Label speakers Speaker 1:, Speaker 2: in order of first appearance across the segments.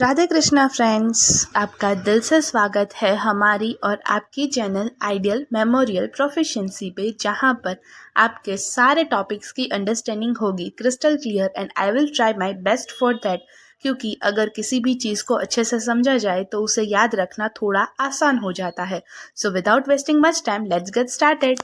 Speaker 1: Radhe Krishna friends, आपका दिल से स्वागत है हमारी और आपकी चैनल आइडियल मेमोरियल प्रोफिशिएंसी पे, जहां पर आपके सारे टॉपिक्स की अंडरस्टैंडिंग होगी crystal clear and I will try my best for that. क्योंकि अगर किसी भी चीज़ को अच्छे से समझा जाए तो उसे याद रखना थोड़ा आसान हो जाता है। सो without wasting much time, let's get started.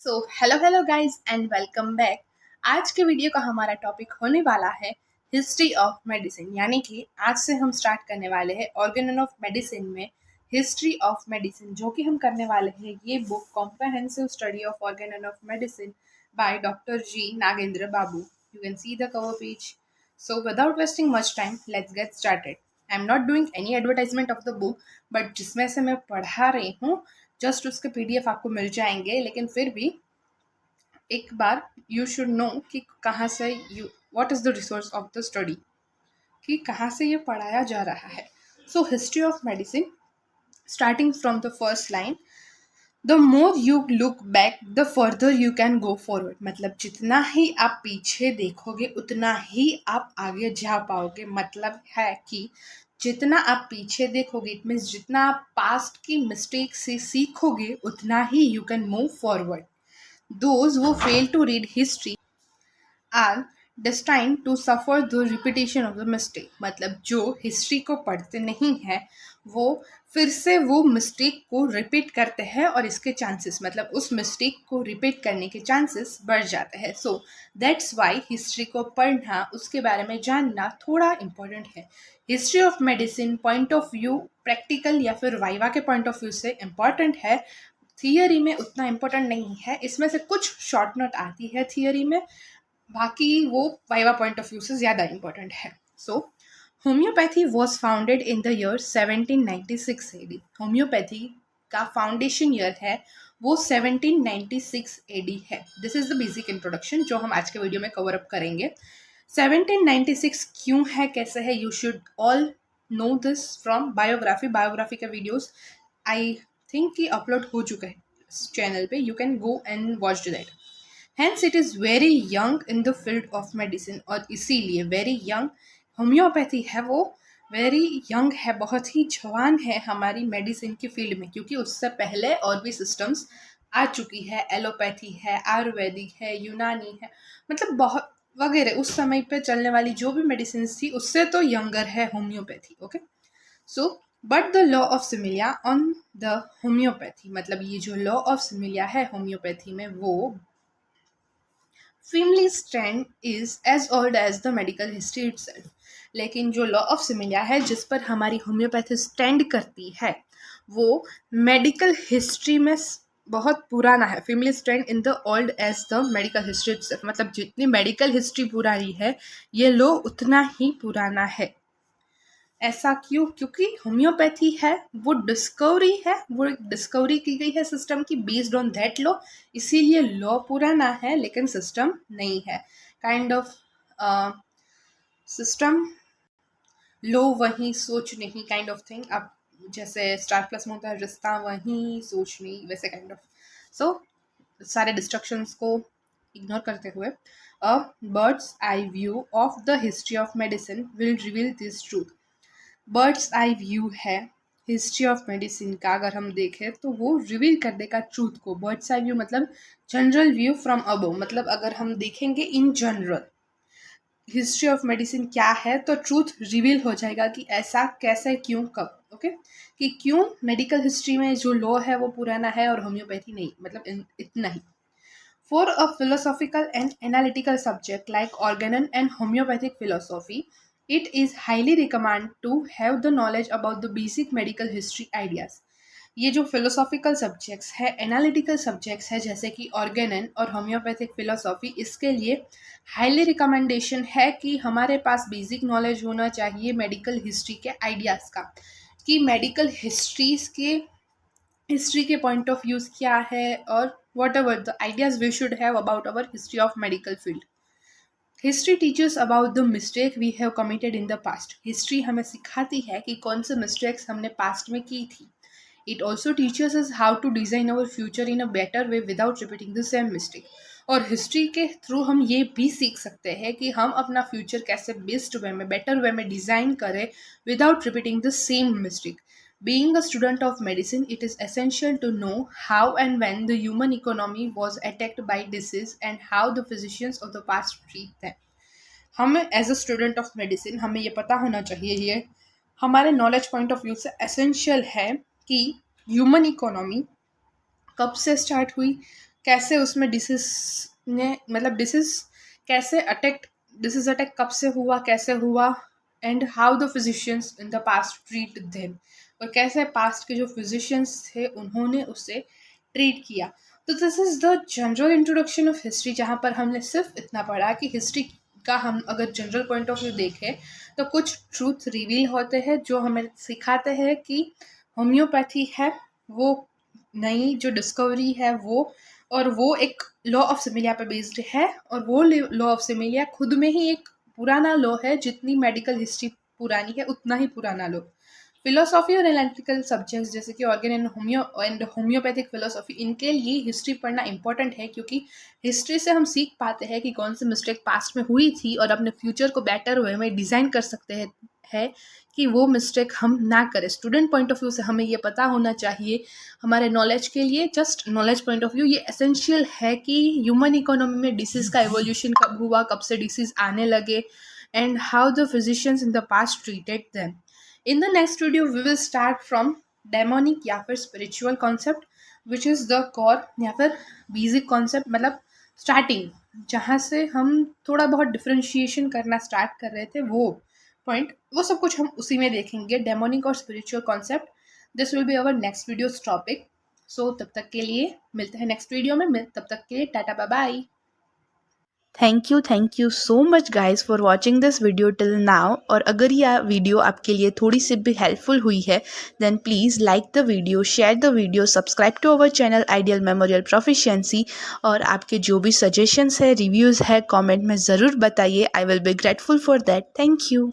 Speaker 1: So hello guys and welcome back. आज के वीडियो का हमारा टॉपिक होने वाला है हिस्ट्री ऑफ मेडिसिन, यानी कि आज से हम स्टार्ट करने वाले हैं ऑर्गेनन ऑफ मेडिसिन में हिस्ट्री ऑफ मेडिसिन, जो कि हम करने वाले हैं ये book comprehensive study of organon of medicine by doctor G Nagendra Babu. You can see the cover page. So without wasting much time, let's get started. I am not doing any advertisement of the book, but जिसमें से मैं पढ़ा रही हूँ just उसके PDF आपको मिल जाएंगे, लेकिन फिर भी एक बार यू शुड नो कि कहाँ से you what is the resource of the study, कि कहाँ से ये पढ़ाया जा रहा है। So history of medicine starting from the first line, the more you look back the further you can go forward. मतलब जितना ही आप पीछे देखोगे उतना ही आप आगे जा पाओगे। मतलब है कि जितना आप पीछे देखोगे, इट मीन्स जितना आप पास्ट की मिस्टेक से सीखोगे उतना ही you can move forward. Those who fail to read history are destined to suffer the repetition of the mistake। मतलब जो हिस्ट्री को पढ़ते नहीं है वो फिर से वो मिस्टेक को रिपीट करते हैं और इसके चांसेस, मतलब उस मिस्टेक को रिपीट करने के चांसेस बढ़ जाते हैं। सो दैट्स वाई हिस्ट्री को पढ़ना, उसके बारे में जानना थोड़ा इम्पोर्टेंट है। History of medicine point of view practical या फिर वाइवा के पॉइंट ऑफ व्यू से इम्पॉर्टेंट है, थियरी में उतना इम्पोर्टेंट नहीं है। इसमें से कुछ शॉर्ट नोट आती है थियरी में, बाकी वो वाइवा पॉइंट ऑफ व्यू से ज़्यादा इम्पोर्टेंट है। So homoeopathy was founded in the year 1796 AD. Homoeopathy का फाउंडेशन ईयर है वो 1796 एडी है। This is the basic introduction जो हम आज के वीडियो में कवर अप करेंगे। 1796 क्यों है, कैसे है, you should all know this from biography के वीडियोज़ आई थिंक कि अपलोड हो चुका है इस चैनल पे। You can go and watch that. Hence it is very young in the field of medicine, और इसीलिए वेरी यंग होम्योपैथी है वो वेरी यंग है, बहुत ही जवान है हमारी मेडिसिन की फील्ड में, क्योंकि उससे पहले और भी सिस्टम्स आ चुकी है। एलोपैथी है, आयुर्वेदिक है, यूनानी है, मतलब बहुत वगैरह उस समय पे चलने वाली जो भी मेडिसिन थी उससे तो यंगर है homeopathy. Okay, so but the law of similia on the homeopathy, मतलब ये जो लॉ ऑफ सिमिलिया है होम्योपैथी में वो firmly stand is as old as the medical history itself। लेकिन जो लॉ ऑफ सिमिलिया है जिस पर हमारी होम्योपैथी स्टैंड करती है वो मेडिकल हिस्ट्री में बहुत पुराना है। firmly stand in the old as the medical history itself, मतलब जितनी मेडिकल हिस्ट्री पुरानी है ये लॉ उतना ही पुराना है। ऐसा क्यों? क्योंकि होम्योपैथी है वो डिस्कवरी है, वो एक डिस्कवरी की गई है सिस्टम की बेस्ड ऑन दैट लॉ, इसीलिए लॉ पुराना है लेकिन सिस्टम नहीं है। काइंड ऑफ सिस्टम लो वहीं सोच नहीं, काइंड ऑफ थिंग। अब जैसे स्टार प्लस में होता है रिश्ता वहीं सोच नहीं, वैसे काइंड ऑफ। सो सारे डिस्ट्रक्शंस को इग्नोर करते हुए a bird's eye view of the history of medicine will reveal this truth. Birds eye view है हिस्ट्री ऑफ मेडिसिन का, अगर हम देखें तो वो रिवील कर देगा ट्रूथ को। बर्ड्स आई व्यू मतलब जनरल व्यू फ्रॉम अबव, मतलब अगर हम देखेंगे in general history of medicine क्या है तो ट्रूथ रिवील हो जाएगा कि ऐसा कैसे, क्यों, कब। ओके, कि क्यों मेडिकल हिस्ट्री में जो लॉ है वो पुराना है और होम्योपैथी नहीं, मतलब इतना ही। For a philosophical and analytical subject like organon and homeopathic philosophy, it is highly recommended to have the knowledge about the basic medical history ideas। ये जो फिलोसॉफिकल सब्जेक्ट्स है, एनालिटिकल सब्जेक्ट्स है जैसे कि ऑर्गेनन और होम्योपैथिक फिलोसॉफी, इसके लिए highly recommendation है कि हमारे पास बेसिक नॉलेज होना चाहिए मेडिकल हिस्ट्री के आइडियाज़ का, कि मेडिकल हिस्ट्री के पॉइंट ऑफ व्यूज़ क्या है और whatever the ideas we should have about our history of medical field। History teaches about the mistake we have committed in the past। History हमें सिखाती है कि कौन से mistakes हमने past में की थी। It also teaches us how to design our future in a better way without repeating the same mistake। और हिस्ट्री के थ्रू हम ये भी सीख सकते हैं कि हम अपना फ्यूचर कैसे बेस्ट वे में, बेटर वे में डिज़ाइन करें without repeating the same mistake. Being a student of medicine, it is essential to know how and when the human economy was attacked by disease and how the physicians of the past treat them. हमें as a student of medicine हमें ये पता होना चाहिए, ये हमारे knowledge point of view से essential है कि ह्यूमन इकोनॉमी कब से स्टार्ट हुई, कैसे उसमें डिसीज ने, मतलब डिसीज कैसे अटैक, डिसीज अटैक कब से हुआ, कैसे हुआ, and how the physicians in the past treat them, और कैसे पास्ट के जो फिजिशियंस थे उन्होंने उसे ट्रीट किया. तो this is the general introduction of history, जहाँ पर हमने सिर्फ इतना पढ़ा कि हिस्ट्री का हम अगर जनरल पॉइंट ऑफ व्यू देखें तो कुछ ट्रूथ रिवील होते हैं जो हमें सिखाते हैं कि होम्योपैथी है वो नई जो डिस्कवरी है वो, और वो एक लॉ ऑफ सिमिलिया पे बेस्ड है, और वो लॉ ऑफ सिमिलिया खुद में ही एक पुराना लॉ है. जितनी मेडिकल हिस्ट्री पुरानी है उतना ही पुराना लॉ. फिलोसॉफी और एनालिटिकल सब्जेक्ट्स जैसे कि ऑर्गन एंड होम्योपैथिक फिलोसॉफी, इनके लिए हिस्ट्री पढ़ना इंपॉर्टेंट है, क्योंकि हिस्ट्री से हम सीख पाते हैं कि कौन सी मिस्टेक पास्ट में हुई थी और अपने फ्यूचर को बेटर वे में डिज़ाइन कर सकते हैं है कि वो मिस्टेक हम ना करें. स्टूडेंट पॉइंट ऑफ व्यू से हमें ये पता होना चाहिए, हमारे नॉलेज के लिए, just knowledge point of view ये एसेंशियल है कि ह्यूमन इकोनॉमी में डिसीज़ का एवोल्यूशन कब हुआ, कब से डिसीज़ आने लगे, and how the physicians in the past treated them. In the next video, we will start from demonic या फिर spiritual concept, which is the core या फिर basic concept, मतलब starting जहाँ से हम थोड़ा बहुत differentiation करना start कर रहे थे, वो point, वो सब कुछ हम उसी में देखेंगे, demonic और spiritual concept. This will be our next video's topic. So तब तक के लिए मिलते हैं next video में, तब तक के लिए tata bye bye.
Speaker 2: Thank you so much guys for watching this video till now. और अगर यह वीडियो आपके लिए थोड़ी सी भी हेल्पफुल हुई है then please like the video, share the video, subscribe to our channel ideal memorial proficiency. और आपके जो भी सजेशंस है, रिव्यूज़ है, कमेंट में ज़रूर बताइए. I will be grateful for that. Thank you.